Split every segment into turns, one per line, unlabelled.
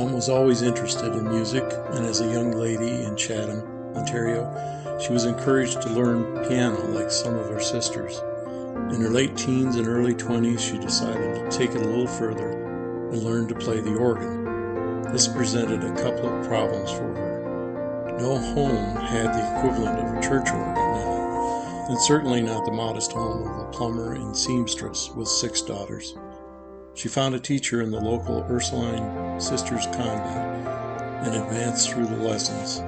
Mom was always interested in music, and as a young lady in Chatham, Ontario, she was encouraged to learn piano like some of her sisters. In her late teens and early 20s, she decided to take it a little further and learn to play the organ. This presented a couple of problems for her. No home had the equivalent of a church organ now, and certainly not the modest home of a plumber and seamstress with 6 daughters. She found a teacher in the local Ursuline Sisters Convent and advanced through the lessons.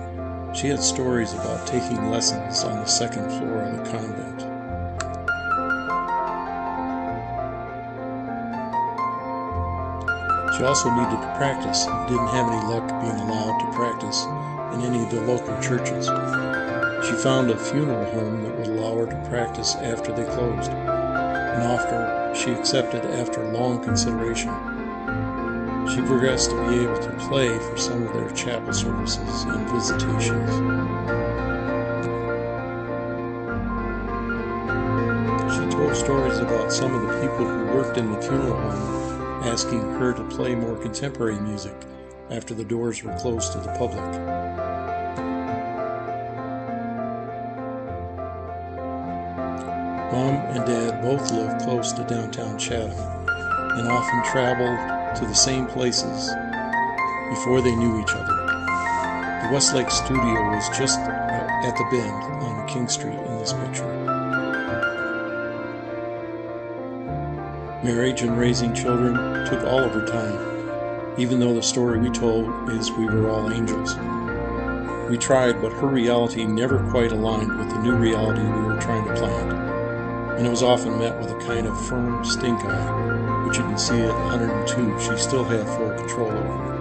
She had stories about taking lessons on the 2nd floor of the convent. She also needed to practice and didn't have any luck being allowed to practice in any of the local churches. She found a funeral home that would allow her to practice after they closed, an offer she accepted after long consideration. She progressed to be able to play for some of their chapel services and visitations. She told stories about some of the people who worked in the funeral home, asking her to play more contemporary music after the doors were closed to the public. Mom and Dad both lived close to downtown Chatham and often traveled to the same places before they knew each other. The Westlake studio was just at the bend on King Street in this picture. Marriage and raising children took all of her time, even though the story we told is we were all angels. We tried, but her reality never quite aligned with the new reality we were trying to plant, and it was often met with a kind of firm stink eye, which you can see at 102 she still had full control over.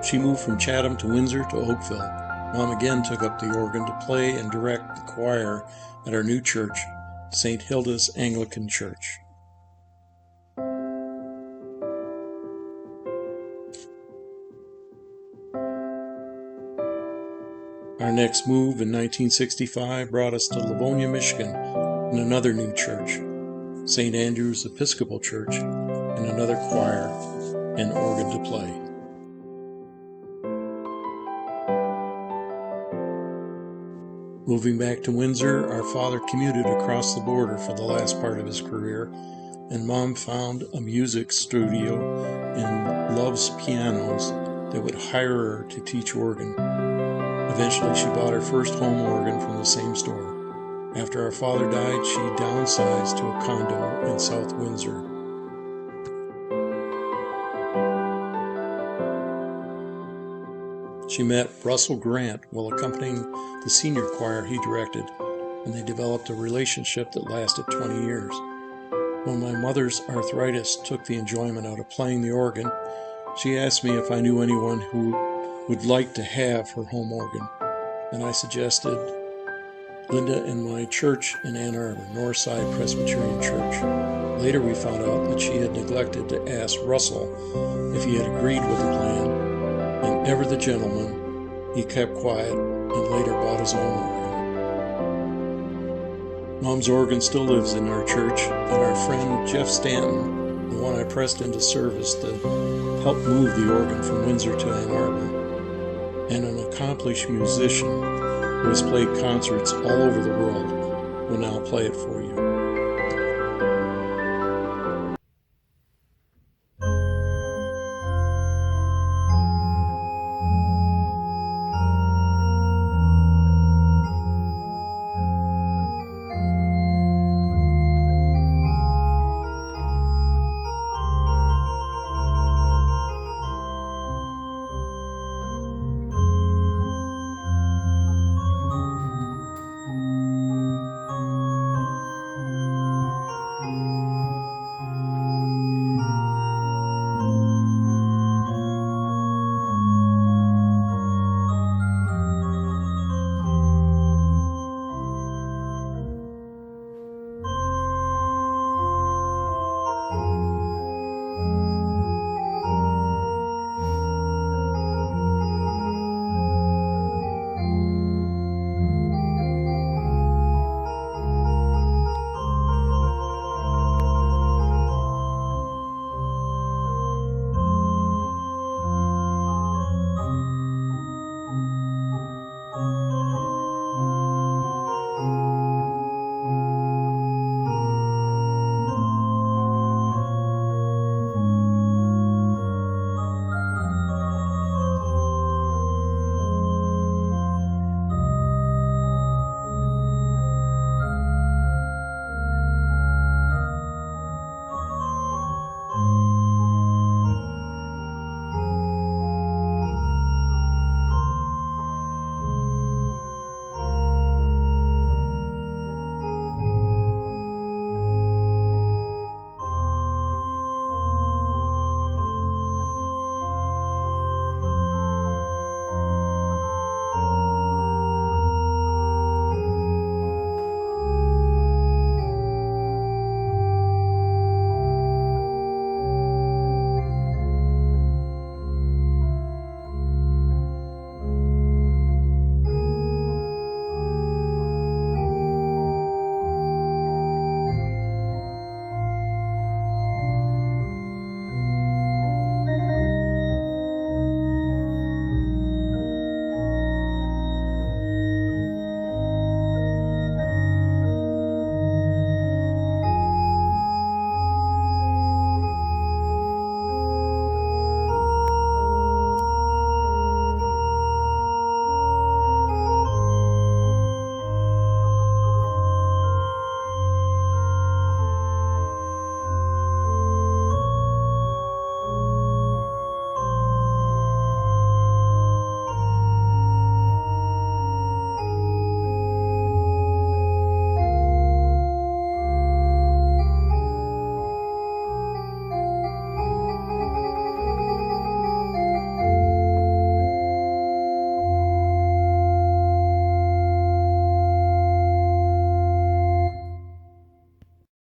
She moved from Chatham to Windsor to Oakville. Mom again took up the organ to play and direct the choir at our new church, St. Hilda's Anglican Church. Our next move in 1965 brought us to Livonia, Michigan, and another new church, St. Andrew's Episcopal Church, and another choir and organ to play. Moving back to Windsor, our father commuted across the border for the last part of his career, and Mom found a music studio in Love's Pianos that would hire her to teach organ. Eventually, she bought her first home organ from the same store. After our father died, she downsized to a condo in South Windsor. She met Russell Grant while accompanying the senior choir he directed, and they developed a relationship that lasted 20 years. When my mother's arthritis took the enjoyment out of playing the organ, she asked me if I knew anyone who would like to have her home organ, and I suggested Linda in my church in Ann Arbor, Northside Presbyterian Church. Later we found out that she had neglected to ask Russell if he had agreed with the plan, and ever the gentleman, he kept quiet and later bought his own organ. Mom's organ still lives in our church, and our friend Jeff Stanton, the one I pressed into service to help move the organ from Windsor to Ann Arbor, and an accomplished musician who has played concerts all over the world, will now play it for you.